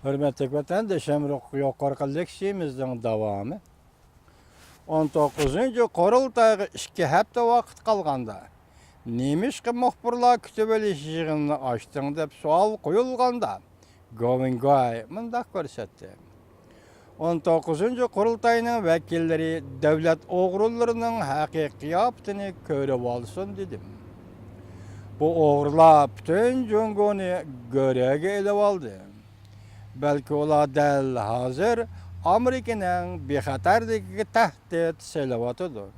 Hürmetli vatandaşım, yukarı leksiyemizin devamı. 19. Qurultayga 2 hafta vaqt qolganda Nemişki muxbirlar kütübeli yig'inini ochding deb savol qo'yilganda Govingay mundaq ko'rsatdi. 19. Qurultayning vakillari davlat o'g'rilarining haqiqiyatini ko'rib olsin dedim. Bu o'g'rilar butun Jungoni go'raga elib oldi. Belki ular dal hozir Amerikaning bexatarligiga tahdid selayotidir.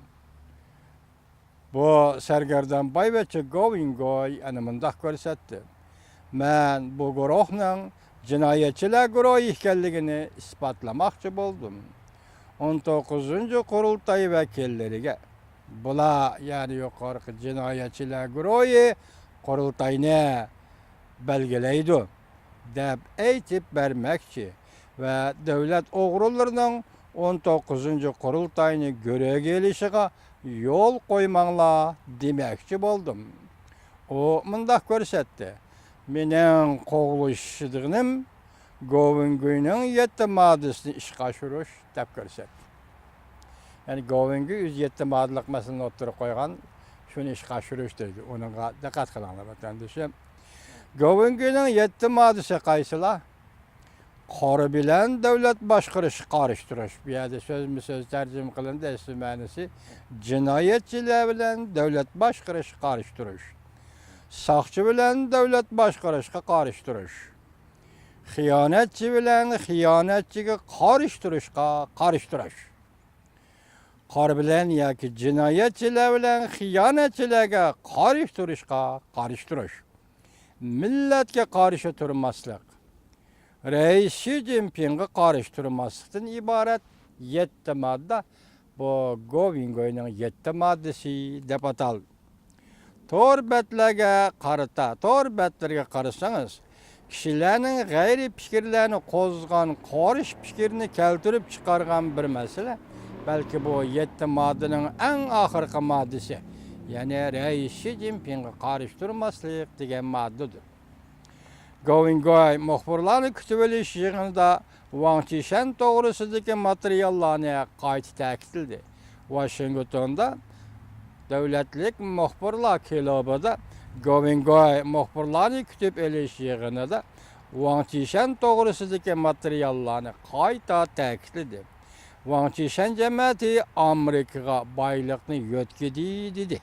Bu sergardan Baybachi Govingay ana mundaq ko'rsatdi. Men bu guruhning jinoyatchilar guruhi ekanligini isbotlamoqchi bo'ldim. 19. Qurultay vakillariga bular, ya'ni yuqorqi jinoyatchilar guruhi qurultayni belgilaydi deb aytib bermoqchi va davlat o'g'rilarining 19. Qurultayni ko'rib kelishiga yo'l qo'ymanglar demoqchi bo'ldim. U mundaq ko'rsatdi. Mening qo'g'lishligim Govingayning 7 moddasini ishga oshirish deb ko'rsatdi. Ya'ni Govingay 7 moddalik masalani o'tirib qo'ygan, shuni ishga oshirish deydi. Uningga diqqat qilinglar vatandoshlar. Govingayning 7 moddasi qaysilar? Qori bilan davlat boshqarish qarashtirish. Bu yerda so'z tarjima qilindi, asli ma'nosi jinoyatchilar bilan davlat boshqarish qarashtirish. Soqchi bilan davlat boshqarishga qarashtirish. Xiyonatchi bilan xiyonatchiga qarashtirish. Qori bilan yoki jinoyatchilar bilan xiyonatchilarga qarashtirish. Millatga qarshi turmaslik. Reis Xi Jinpingga qarshi turmaslikdan iborat 7 modda. Bu Govingayning 7 moddasi deb ataldi. Tor betlarga qarasangiz, kishilarning g'ayri fikrlarini qo'zg'agan qorish fikrini keltirib chiqargan bir masala, balki bu 7 moddaning eng oxirgi moddasi, ya'ni Reis Xi Jinpingga qarshi turmaslik degan moddadir. Govingay muxbirlarni kutib olish yig'inida Wang Qishan to'g'risidagi materiallarni qayta ta'kidladi. Washingtonda davlatlik muxbirlar klubida Govingay muxbirlarni kutib olish yig'inida Wang Qishan to'g'risidagi materiallarni qayta ta'kidladi. Wang Qishan jamiyati Amerikaga boylikni yo'tkidi dedi.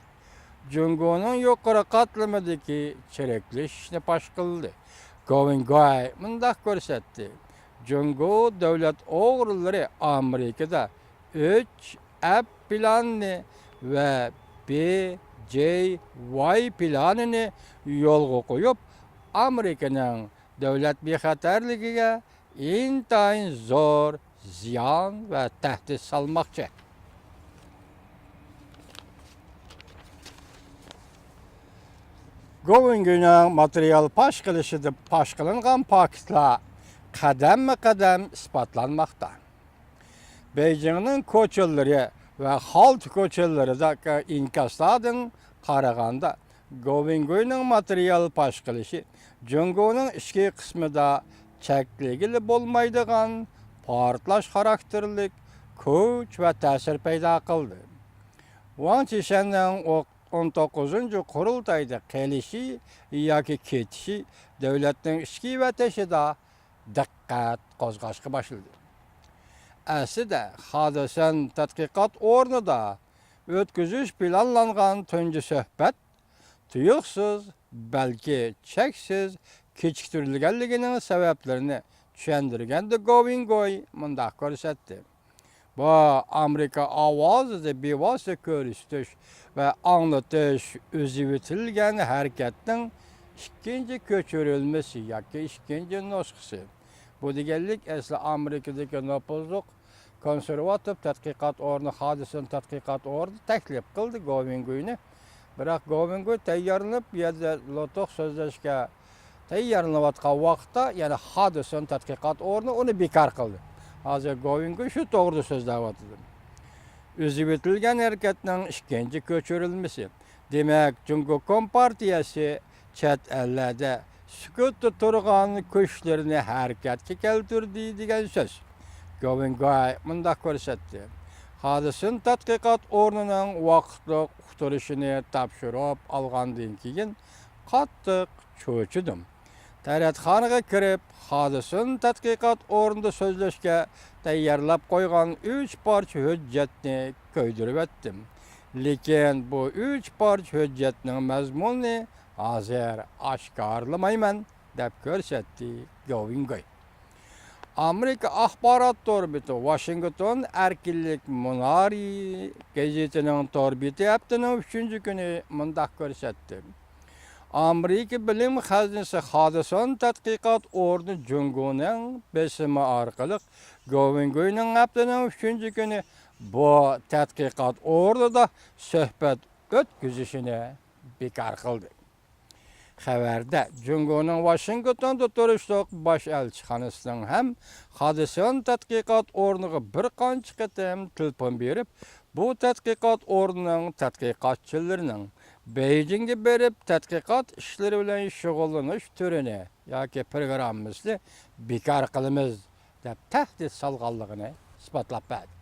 Jungoning yuqori qatlamidagi chiriklashni fosh qildi. Govingay mundaq ko'rsatdi. Jungo davlat o'g'rilari Amerikada 3A planni va BJY planini yo'lga qo'yib, Amerikaning davlat bexatarligiga intayin zo'r ziyon va tahdid solmoqchi. Govingayning material fosh qilishida fosh qilingan faktlar qadam-qadam isbotlanmoqda. Beijingning ko'chalari va Xalt ko'chalarida inkaslardan qaraganda Govingayning material fosh qilishi Jungoning ichki qismida cheklagili bo'lmaydigan portlash xarakterlik kuch va ta'sir paydo qildi. Wang Qishanning 19. Qurultayda qelishi yoki ketishi davlatning ichki va tashida diqqat qo'zg'ashga boshladi. Aslida hodisan tadqiqot o'rnida o'tkazish planlangan tunji suhbat tuyuqsiz, balki cheksiz kechiktirilganligining sabablarini tushuntirganda Govingay mundaq ko'rsatdi. Bu Amerika ovozida bevosita ko'rsatish va anglatish o'zivitilgan harakatning ikkinchi ko'chirilmasi yoki ikkinchi nusxasi. Bu deganlik asli Amerikadagi nopozliq konservativ tadqiqot o'rni hodisani tadqiqot o'rni taklif qildi Govingayni. Biroq Govingay tayyorlanib, bu yerda lotoq so'zlashga tayyorlanayotgan vaqtda, ya'ni hodisani tadqiqot o'rni uni bekor qildi. Hozir Govingay shu to'g'rida so'zlayapti. O'zivitilgan harakatning ikkinchi ko'chirilmasi. Demak, Jungo Kompartiyasi chet ellarda sükutda turgan köşlerini hareketke keltirdi degan söz. Govingay mundaq ko'rsatdi. Hadisin tadqiqot o'rnining vaqtli uqtirishini topshirib olgandan keyin qattiq cho'chidim. Tayratxonaga kirib, hadisin tadqiqot o'rnida so'zlashga tayyorlab qo'ygan 3 parcha hujjatni ko'ydirib etdim. Lekin bu 3 parcha hujjatning mazmunini hozir oshkorlamayman deb ko'rsatdi Govingay. Amerika axborot torbiti Washington Erkinlik Munari gazetining torbiti haftaning 3-kuni mundaq ko'rsatdi. Amerika bilim xazinasi hodisan tadqiqot o'rni Jungoning besimi orqali Govingayning haftaning 3-kuni bu tadqiqot o'rnida suhbat o'tkazishini bekor qildi. Xabarda Jungoning Washingtonda turishliq bosh elchixonasining ham hodisan tadqiqot o'rniga bir qancha qatam telefon berib, bu tadqiqot o'rnining tadqiqotchilarining Beijingga berib tadqiqot ishlari bilan shug'ullanish turini yoki programmamizni bekor qilamiz deb tahdid solganligini isbotlab berdi.